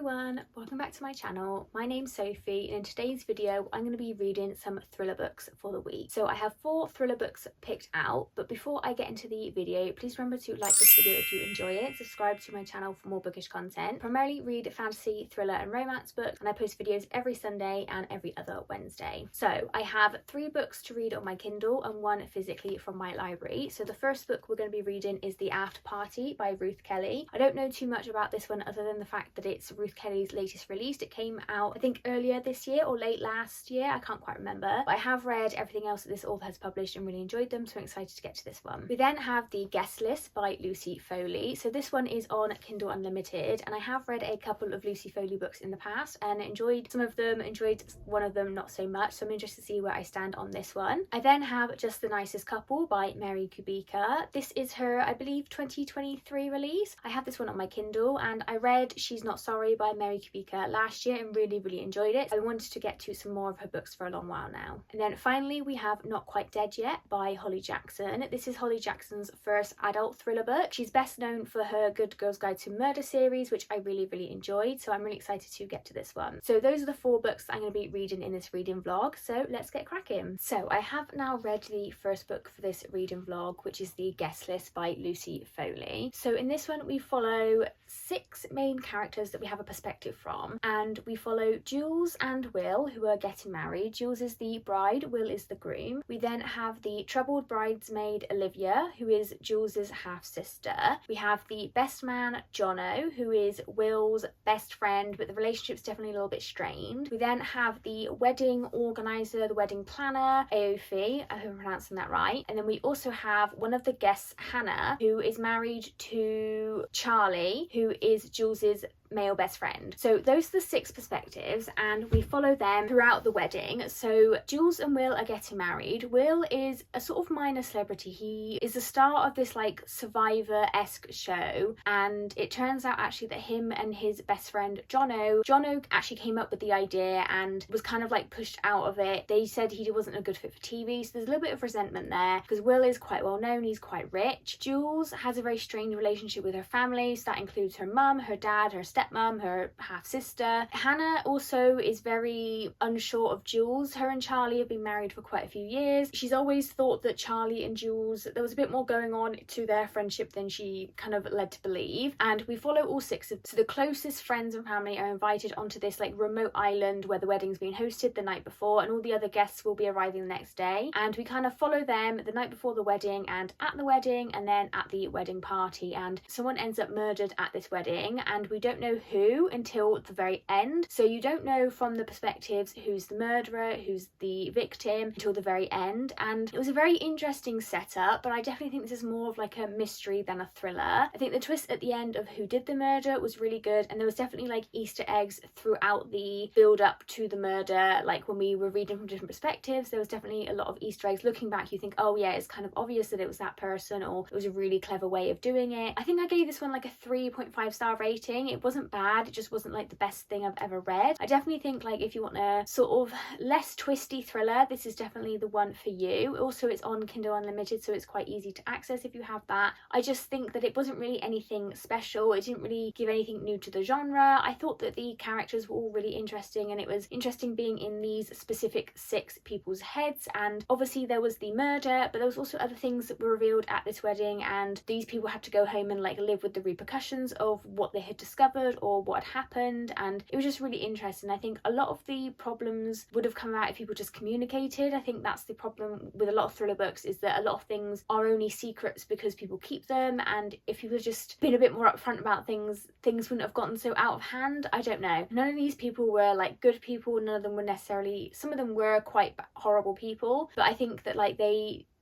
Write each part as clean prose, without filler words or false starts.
everyone, welcome back to my channel. My name's Sophie and in today's video I'm going to be reading some thriller books for the week. So I have 4 thriller books picked out, but before I get into the video, please remember to like this video if you enjoy it, subscribe to my channel for more bookish content. Primarily read fantasy, thriller and romance books, and I post videos every Sunday and every other Wednesday. So I have 3 books to read on my Kindle and 1 physically from my library. So the first book we're going to be reading is The After Party by Ruth Kelly. I don't know too much about this one other than the fact that it's Ruth Kelly's latest release. It came out I think earlier this year or late last year, I can't quite remember, but I have read everything else that this author has published and really enjoyed them, so I'm excited to get to this one. We then have The Guest List by Lucy Foley. So this one is on Kindle Unlimited, and I have read a couple of Lucy Foley books in the past and enjoyed some of them, enjoyed one of them not so much, so I'm interested to see where I stand on this one. I then have Just the Nicest Couple by Mary Kubica. This is her, I believe, 2023 release. I have this one on my Kindle and I read She's Not Sorry by Mary Kubica last year and really enjoyed it. I wanted to get to some more of her books for a long while now. And then finally we have Not Quite Dead Yet by Holly Jackson. This is Holly Jackson's first adult thriller book. She's best known for her Good Girls Guide to Murder series, which I really enjoyed, so I'm really excited to get to this one. So those are the 4 books that I'm going to be reading in this reading vlog, so let's get cracking. So I have now read the first book for this reading vlog, which is The Guest List by Lucy Foley. So in this one we follow 6 main characters that we have a perspective from, and we follow Jules and Will, who are getting married. Jules is the bride, Will is the groom. We then have the troubled bridesmaid Olivia, who is Jules's half-sister. We have the best man Jono, who is Will's best friend, but the relationship's definitely a little bit strained. We then have the wedding organizer, the wedding planner, Aofi, I hope I'm pronouncing that right. And then we also have one of the guests, Hannah, who is married to Charlie, who is Jules's male best friend. So those are the 6 perspectives and we follow them throughout the wedding. So Jules and Will are getting married. Will is a sort of minor celebrity. He is the star of this like Survivor-esque show, and it turns out actually that him and his best friend Jono actually came up with the idea and was kind of like pushed out of it. They said he wasn't a good fit for TV, so there's a little bit of resentment there because Will is quite well known, he's quite rich. Jules has a very strained relationship with her family, so that includes her mum, her dad, her stepmom, her half-sister. Hannah also is very unsure of Jules. Her and Charlie have been married for quite a few years. She's always thought that Charlie and Jules, there was a bit more going on to their friendship than she kind of led to believe. And we follow all 6 of so the closest friends and family are invited onto this like remote island where the wedding's being hosted the night before, and all the other guests will be arriving the next day. And we kind of follow them the night before the wedding and at the wedding and then at the wedding party, and someone ends up murdered at this wedding and we don't know who until the very end. So you don't know from the perspectives who's the murderer, who's the victim until the very end. And it was a very interesting setup, but I definitely think this is more of like a mystery than a thriller. I think the twist at the end of who did the murder was really good, and there was definitely like Easter eggs throughout the build up to the murder. Like when we were reading from different perspectives, there was definitely a lot of Easter eggs. Looking back you think, oh yeah, it's kind of obvious that it was that person, or it was a really clever way of doing it. I think I gave this one like a 3.5 star rating. It wasn't bad, it just wasn't like the best thing I've ever read. I definitely think like if you want a sort of less twisty thriller, this is definitely the one for you. Also it's on Kindle Unlimited, so it's quite easy to access if you have that. I just think that it wasn't really anything special. It didn't really give anything new to the genre. I thought that the characters were all really interesting, and it was interesting being in these specific 6 people's heads. And obviously there was the murder, but there was also other things that were revealed at this wedding, and these people had to go home and like live with the repercussions of what they had discovered or what had happened, and it was just really interesting. I think a lot of the problems would have come out if people just communicated. I think that's the problem with a lot of thriller books, is that a lot of things are only secrets because people keep them, and if people had just been a bit more upfront about things wouldn't have gotten so out of hand. I don't know. None of these people were like good people, none of them were necessarily, some of them were quite horrible people, but I think that like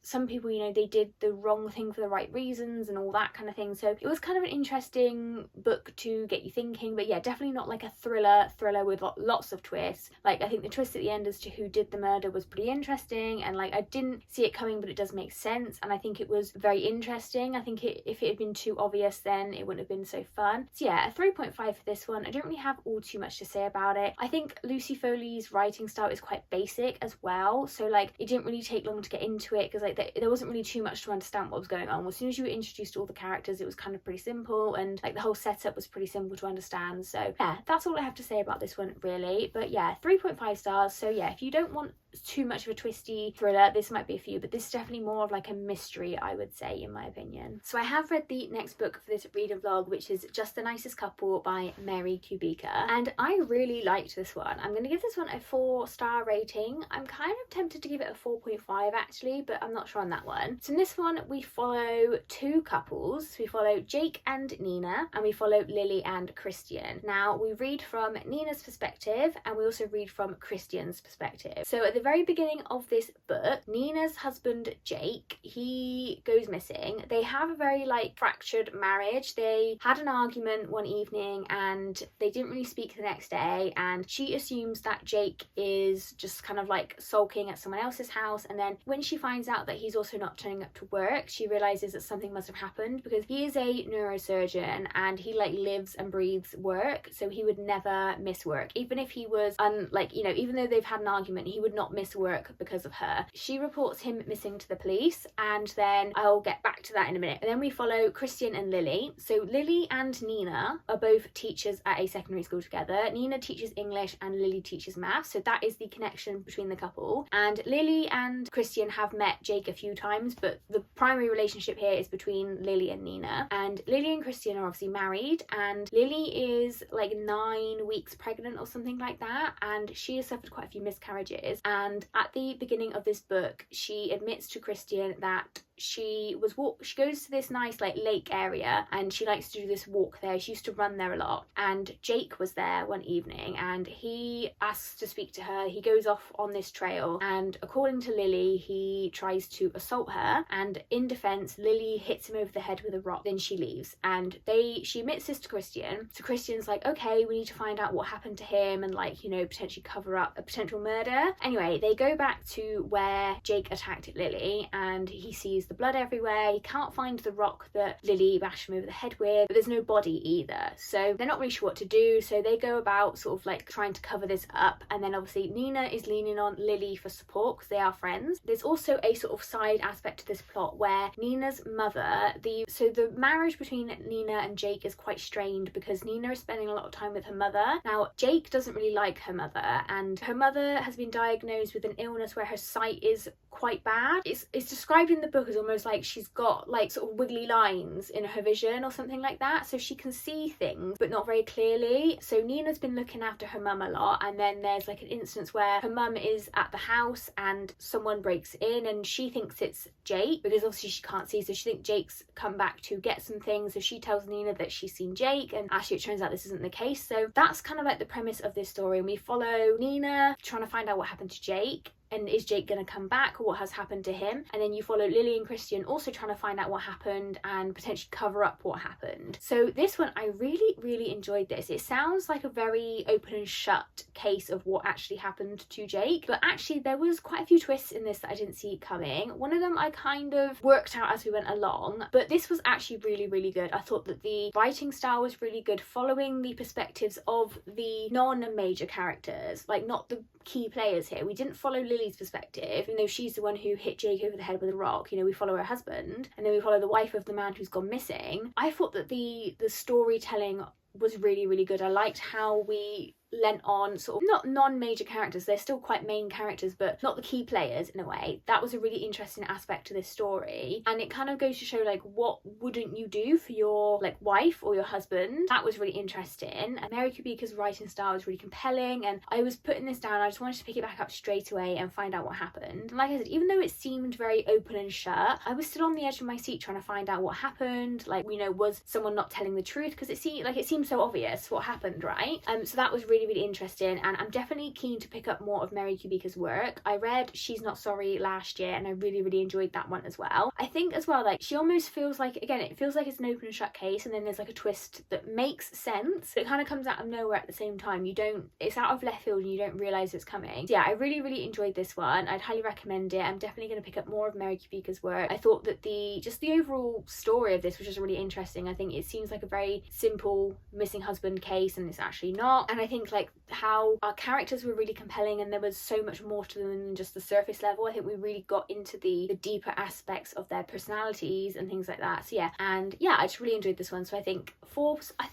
some people, you know, they did the wrong thing for the right reasons and all that kind of thing. So it was kind of an interesting book to get you thinking, but yeah, definitely not like a thriller with lots of twists. Like I think the twist at the end as to who did the murder was pretty interesting, and like I didn't see it coming, but it does make sense, and I think it was very interesting. I think if it had been too obvious, then it wouldn't have been so fun. So yeah, a 3.5 for this one. I don't really have all too much to say about it. I think Lucy Foley's writing style is quite basic as well, so like it didn't really take long to get into it because like there wasn't really too much to understand what was going on. As soon as you were introduced to all the characters, it was kind of pretty simple, and like the whole setup was pretty simple to understand. So yeah, that's all I have to say about this one really. But yeah, 3.5 stars. So yeah, if you don't want too much of a twisty thriller, this might be a few, but this is definitely more of like a mystery, I would say, in my opinion. So I have read the next book for this reader vlog, which is Just the Nicest Couple by Mary Kubica, and I really liked this one. I'm going to give this one a 4-star rating. I'm kind of tempted to give it a 4.5 actually, but I'm not sure on that one. So in this one we follow 2 couples. We follow Jake and Nina, and we follow Lily and Christian. Now we read from Nina's perspective, and we also read from Christian's perspective. So at the very beginning of this book, Nina's husband Jake, he goes missing. They have a very like fractured marriage. They had an argument one evening and they didn't really speak the next day, and she assumes that Jake is just kind of like sulking at someone else's house, and then when she finds out that he's also not turning up to work, she realizes that something must have happened, because he is a neurosurgeon and he like lives and breathes work, so he would never miss work. Even if he was even though they've had an argument, he would not miss work because of her. She reports him missing to the police, and then I'll get back to that in a minute. And then we follow Christian and Lily. So Lily and Nina are both teachers at a secondary school together. Nina teaches English and Lily teaches maths, so that is the connection between the couple. And Lily and Christian have met Jake a few times, but the primary relationship here is between Lily and Nina. And Lily and Christian are obviously married, and Lily is like 9 weeks pregnant or something like that, and she has suffered quite a few miscarriages. And at the beginning of this book, she admits to Christian that she goes to this nice like lake area, and she likes to do this walk there. She used to run there a lot, and Jake was there one evening and he asks to speak to her. He goes off on this trail, and according to Lily, he tries to assault her, and in defense Lily hits him over the head with a rock. Then she leaves, and she admits this to Christian. So Christian's like, okay, we need to find out what happened to him and like, you know, potentially cover up a potential murder. Anyway, they go back to where Jake attacked Lily, and he sees the blood everywhere. He can't find the rock that Lily bashed him over the head with, but there's no body either, so they're not really sure what to do. So they go about sort of like trying to cover this up, and then obviously Nina is leaning on Lily for support because they are friends. There's also a sort of side aspect to this plot where Nina's mother, the marriage between Nina and Jake is quite strained because Nina is spending a lot of time with her mother. Now Jake doesn't really like her mother, and her mother has been diagnosed with an illness where her sight is quite bad. It's described in the book as almost like she's got like sort of wiggly lines in her vision or something like that, so she can see things but not very clearly. So Nina's been looking after her mum a lot, and then there's like an instance where her mum is at the house and someone breaks in, and she thinks it's Jake because obviously she can't see, so she thinks Jake's come back to get some things. So she tells Nina that she's seen Jake, and actually it turns out this isn't the case. So that's kind of like the premise of this story, and we follow Nina trying to find out what happened to Jake, and is Jake going to come back, or what has happened to him. And then you follow Lily and Christian also trying to find out what happened and potentially cover up what happened. So this one, I really enjoyed this. It sounds like a very open and shut case of what actually happened to Jake, but actually there was quite a few twists in this that I didn't see coming. One of them I kind of worked out as we went along, but this was actually really good. I thought that the writing style was really good, following the perspectives of the non-major characters, like not the key players here. We didn't follow Lily's perspective, even though she's the one who hit Jake over the head with a rock. You know, we follow her husband, and then we follow the wife of the man who's gone missing. I thought that the storytelling was really good. I liked how we lent on sort of not non-major characters, they're still quite main characters, but not the key players in a way. That was a really interesting aspect to this story, and it kind of goes to show like what wouldn't you do for your like wife or your husband. That was really interesting, and Mary Kubica's writing style was really compelling, and I was putting this down, I just wanted to pick it back up straight away and find out what happened. And like I said, even though it seemed very open and shut, I was still on the edge of my seat trying to find out what happened. Like, you know, was someone not telling the truth? Because it seemed so obvious what happened, right? So that was really interesting, and I'm definitely keen to pick up more of Mary Kubica's work. I read She's Not Sorry last year, and I really enjoyed that one as well. I think as well, like, she almost feels like, again, it feels like it's an open and shut case, and then there's like a twist that makes sense, but it kind of comes out of nowhere at the same time. It's out of left field and you don't realise it's coming. So yeah, I really enjoyed this one. I'd highly recommend it. I'm definitely going to pick up more of Mary Kubica's work. I thought that the overall story of this was just really interesting. I think it seems like a very simple missing husband case, and it's actually not. And I think think like how our characters were really compelling, and there was so much more to them than just the surface level. I think we really got into the deeper aspects of their personalities and things like that. So yeah, and yeah, I just really enjoyed this one. So I think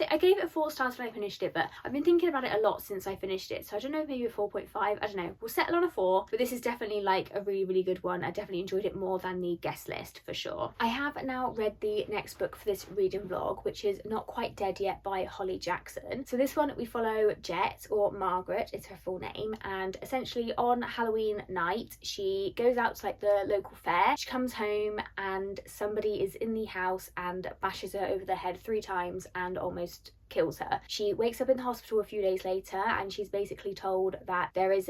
I gave it 4 stars when I finished it, but I've been thinking about it a lot since I finished it, so I don't know, maybe a 4.5, I don't know, we'll settle on a 4. But this is definitely like a really good one. I definitely enjoyed it more than the guest list for sure. I have now read the next book for this reading vlog, which is Not Quite Dead Yet by Holly Jackson. So this one we follow Jet, or Margaret is her full name, and essentially on Halloween night she goes out to like the local fair. She comes home and somebody is in the house and bashes her over the head 3 times and almost kills her. She wakes up in the hospital a few days later, and she's basically told that there is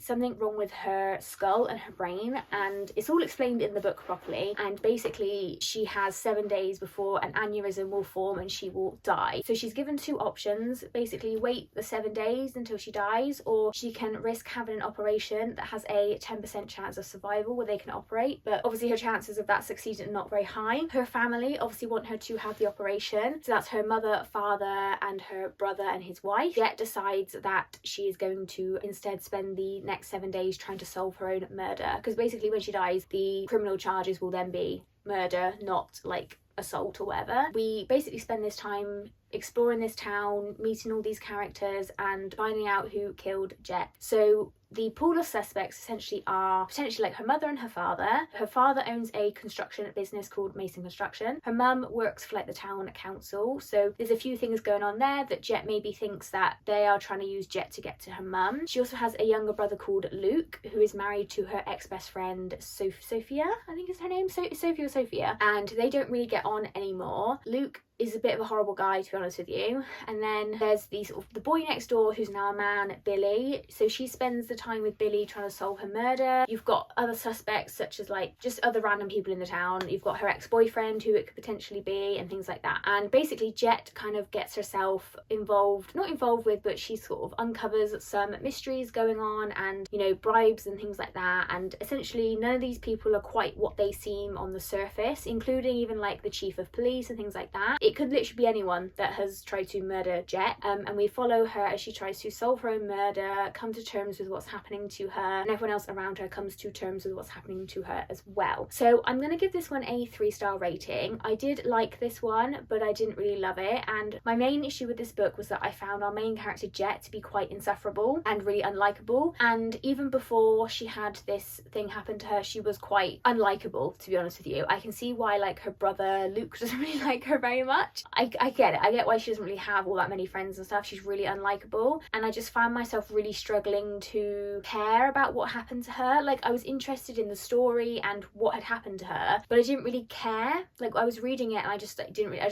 something wrong with her skull and her brain, and it's all explained in the book properly. And basically she has 7 days before an aneurysm will form and she will die. So she's given 2 options, basically wait the 7 days until she dies, or she can risk having an operation that has a 10% chance of survival where they can operate, but obviously her chances of that succeeding are not very high. Her family obviously want her to have the operation, so that's her mother, father and her brother and his wife. Jet decides that she is going to instead spend the next 7 days trying to solve her own murder, because basically when she dies the criminal charges will then be murder, not like assault or whatever. We basically spend this time exploring this town, meeting all these characters and finding out who killed Jet. So the pool of suspects essentially are potentially like her mother and her father. Her father owns a construction business called Mason Construction. Her mum works for like the town council. So there's a few things going on there that Jet maybe thinks that they are trying to use Jet to get to her mum. She also has a younger brother called Luke, who is married to her ex-best friend Sophia, I think is her name, Sophia or Sophia, and they don't really get on anymore. Luke is a bit of a horrible guy, to be honest with you. And then there's the boy next door who's now a man, Billy. So she spends the time with Billy trying to solve her murder. You've got other suspects such as like just other random people in the town. You've got her ex-boyfriend who it could potentially be and things like that. And basically Jet kind of gets herself not involved with, but she sort of uncovers some mysteries going on and, you know, bribes and things like that. And essentially none of these people are quite what they seem on the surface, including even like the chief of police and things like that. It could literally be anyone that has tried to murder Jet, and we follow her as she tries to solve her own murder, come to terms with what's happening to her, and everyone else around her comes to terms with what's happening to her as well. So I'm going to give this one a 3-star rating. I did like this one, but I didn't really love it, and my main issue with this book was that I found our main character Jet to be quite insufferable and really unlikable, and even before she had this thing happen to her she was quite unlikable, to be honest with you. I can see why like her brother Luke doesn't really like her very much. I get it. I get why she doesn't really have all that many friends and stuff. She's really unlikable, and I just found myself really struggling to care about what happened to her. Like I was interested in the story and what had happened to her, but I didn't really care. Like I was reading it and I just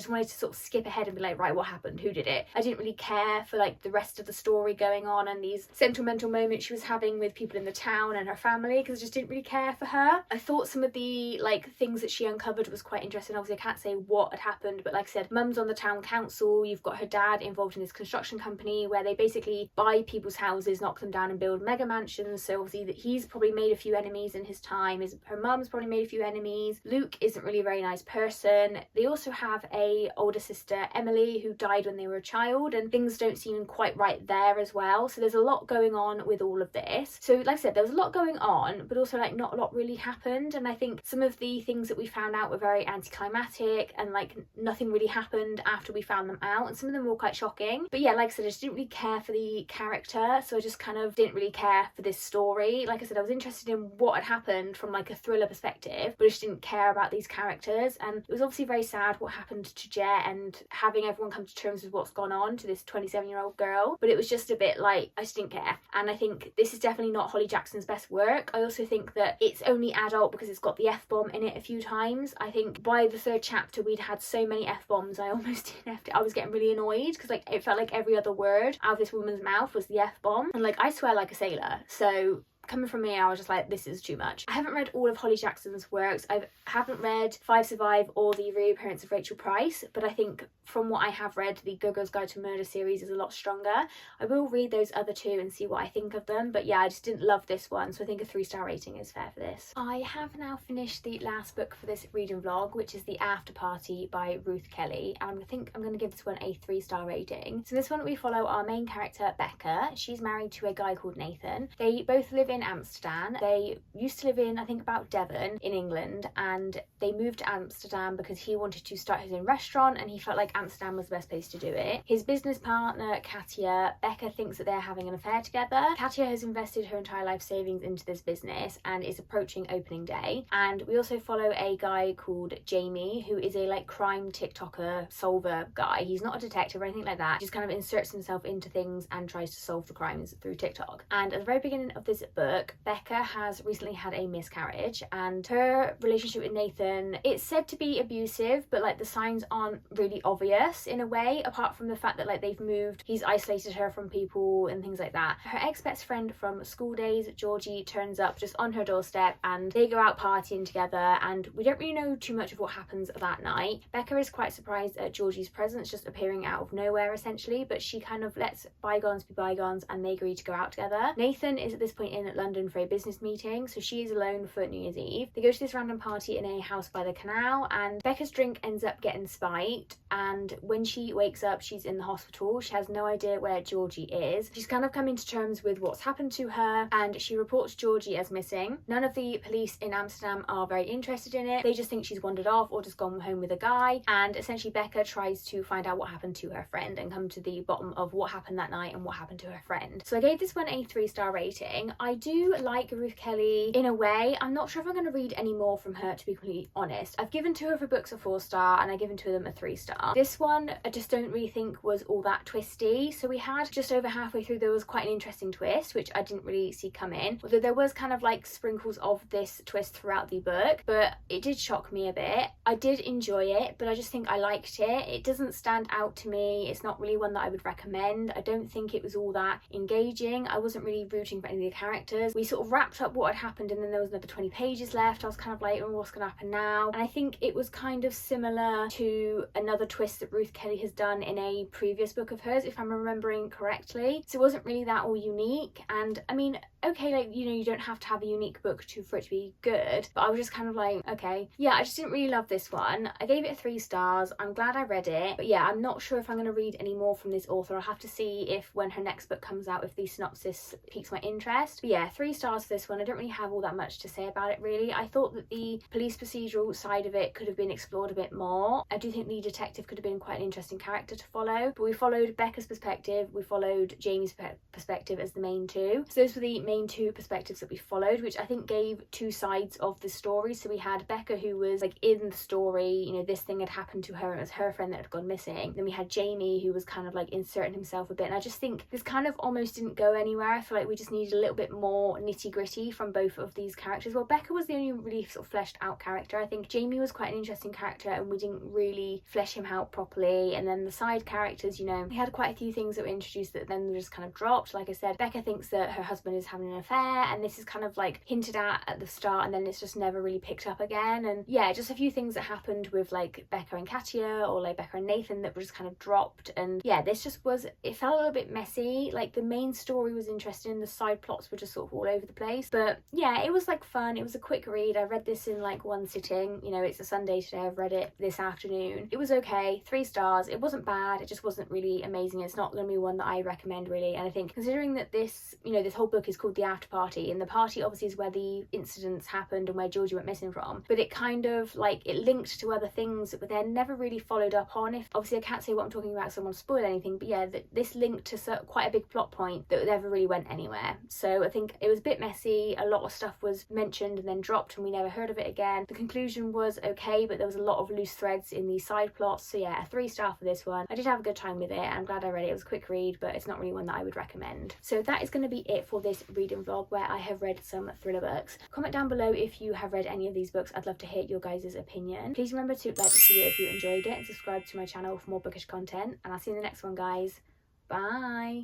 wanted to sort of skip ahead and be like, right, what happened? Who did it? I didn't really care for like the rest of the story going on and these sentimental moments she was having with people in the town and her family, because I just didn't really care for her. I thought some of the like things that she uncovered was quite interesting. Obviously I can't say what had happened, but like I said, mum's on the town council. You've got her dad involved in this construction company where they basically buy people's houses, knock them down and build mega mansions. So obviously that he's probably made a few enemies in his time. Her mum's probably made a few enemies. Luke isn't really a very nice person. They also have a older sister, Emily, who died when they were a child, and things don't seem quite right there as well. So there's a lot going on with all of this. So like I said, there was a lot going on, but also like not a lot really happened. And I think some of the things that we found out were very anticlimactic, and like nothing really happened after we found them out, and some of them were quite shocking. But yeah, like I said, I just didn't really care for the character, so I just kind of didn't really care for this story. Like I said, I was interested in what had happened from like a thriller perspective, but I just didn't care about these characters. And it was obviously very sad what happened to Jet and having everyone come to terms with what's gone on to this 27-year-old girl, but it was just a bit like I just didn't care. And I think this is definitely not Holly Jackson's best work. I also think that it's only adult because it's got the F-bomb in it a few times. I think by the 3rd chapter we'd had so many F-bombs I almost didn't have to. I was getting really annoyed because like it felt like every other word out of this woman's mouth was the F-bomb, and like I swear like a sailor, so coming from me, I was just like, this is too much. I haven't read all of Holly Jackson's works. I haven't read 5 Survive or the reappearance of Rachel Price, but I think from what I have read, the Good Girl's Guide to Murder series is a lot stronger. I will read those other 2 and see what I think of them, but yeah, I just didn't love this one, so I think a 3-star rating is fair for this. I have now finished the last book for this reading vlog, which is The After Party by Ruth Kelly, and I think I'm going to give this one a 3-star rating. So this one we follow our main character Becca. She's married to a guy called Nathan. They both live in Amsterdam. They used to live in, I think, about Devon in England, and they moved to Amsterdam because he wanted to start his own restaurant and he felt like Amsterdam was the best place to do it. His business partner Katya, Becca, thinks that they're having an affair together. Katya has invested her entire life savings into this business and is approaching opening day. And we also follow a guy called Jamie, who is a like crime TikToker solver guy. He's not a detective or anything like that. He just kind of inserts himself into things and tries to solve the crimes through TikTok. And at the very beginning of this book, Becca has recently had a miscarriage, and her relationship with Nathan, it's said to be abusive, but like the signs aren't really obvious in a way, apart from the fact that like they've moved, he's isolated her from people and things like that. Her ex-best friend from school days, Georgie, turns up just on her doorstep and they go out partying together, and we don't really know too much of what happens that night. Becca is quite surprised at Georgie's presence just appearing out of nowhere essentially, but she kind of lets bygones be bygones and they agree to go out together. Nathan is at this point in London for a business meeting, so she is alone for New Year's Eve. They go to this random party in a house by the canal, and Becca's drink ends up getting spiked, and when she wakes up she's in the hospital. She has no idea where Georgie is. She's kind of coming to terms with what's happened to her, and she reports Georgie as missing. None of the police in Amsterdam are very interested in it. They just think she's wandered off or just gone home with a guy, and essentially Becca tries to find out what happened to her friend and come to the bottom of what happened that night and what happened to her friend. So I gave this one a 3-star rating. I do like Ruth Kelly in a way. I'm not sure if I'm going to read any more from her, to be completely honest. I've given 2 of her books a 4-star and I've given 2 of them a 3-star. This one I just don't really think was all that twisty. So we had just over halfway through there was quite an interesting twist, which I didn't really see come in, although there was kind of like sprinkles of this twist throughout the book, but it did shock me a bit. I did enjoy it, but I just think I liked it. It doesn't stand out to me. It's not really one that I would recommend. I don't think it was all that engaging. I wasn't really rooting for any of the characters. We sort of wrapped up what had happened and then there was another 20 pages left. I was kind of like, oh, what's going to happen now? And I think it was kind of similar to another twist that Ruth Kelly has done in a previous book of hers, if I'm remembering correctly. So it wasn't really that all unique. And I mean, okay, like, you know, you don't have to have a unique book for it to be good, but I was just kind of like, okay. Yeah, I just didn't really love this one. I gave it 3 stars. I'm glad I read it, but yeah, I'm not sure if I'm going to read any more from this author. I'll have to see if when her next book comes out, if the synopsis piques my interest. But yeah, 3 stars for this one. I don't really have all that much to say about it really. I thought that the police procedural side of it could have been explored a bit more. I do think the detective could have been quite an interesting character to follow, but we followed Becca's perspective, we followed Jamie's perspective as the main 2. So those were the main 2 perspectives that we followed, which I think gave 2 sides of the story. So we had Becca, who was like in the story, you know, this thing had happened to her and it was her friend that had gone missing. Then we had Jamie, who was kind of like inserting himself a bit, and I just think this kind of almost didn't go anywhere. I feel like we just needed a little bit more nitty gritty from both of these characters. Well, Becca was the only really sort of fleshed out character. I think Jamie was quite an interesting character and we didn't really flesh him out properly. And then the side characters, you know, we had quite a few things that were introduced that then were just kind of dropped. Like I said, Becca thinks that her husband is having an affair, and this is kind of like hinted at the start and then it's just never really picked up again. And yeah, just a few things that happened with like Becca and Katya, or like Becca and Nathan, that were just kind of dropped. And yeah, this just was, it felt a little bit messy. Like the main story was interesting, the side plots were just sort of all over the place. But yeah, it was like fun. It was a quick read. I read this in like one sitting. You know, it's a Sunday today. I've read it this afternoon. It was okay. 3 stars. It wasn't bad. It just wasn't really amazing. It's not going to be one that I recommend really. And I think considering that this, you know, this whole book is called The After Party, and the party obviously is where the incidents happened and where Georgie went missing from, but it kind of like, it linked to other things but they're never really followed up on. If obviously I can't say what I'm talking about so I won't spoil anything, but yeah, this linked to quite a big plot point that never really went anywhere. So I think it was a bit messy. A lot of stuff was mentioned and then dropped and we never heard of it again. The conclusion was okay, but there was a lot of loose threads in the side plots. So yeah, a 3 star for this one. I did have a good time with it. I'm glad I read it. It was a quick read, but it's not really one that I would recommend. So that is going to be it for this reading vlog where I have read some thriller books. Comment down below if you have read any of these books. I'd love to hear your guys' opinion. Please remember to like this video if you enjoyed it and subscribe to my channel for more bookish content, and I'll see you in the next one, guys. Bye.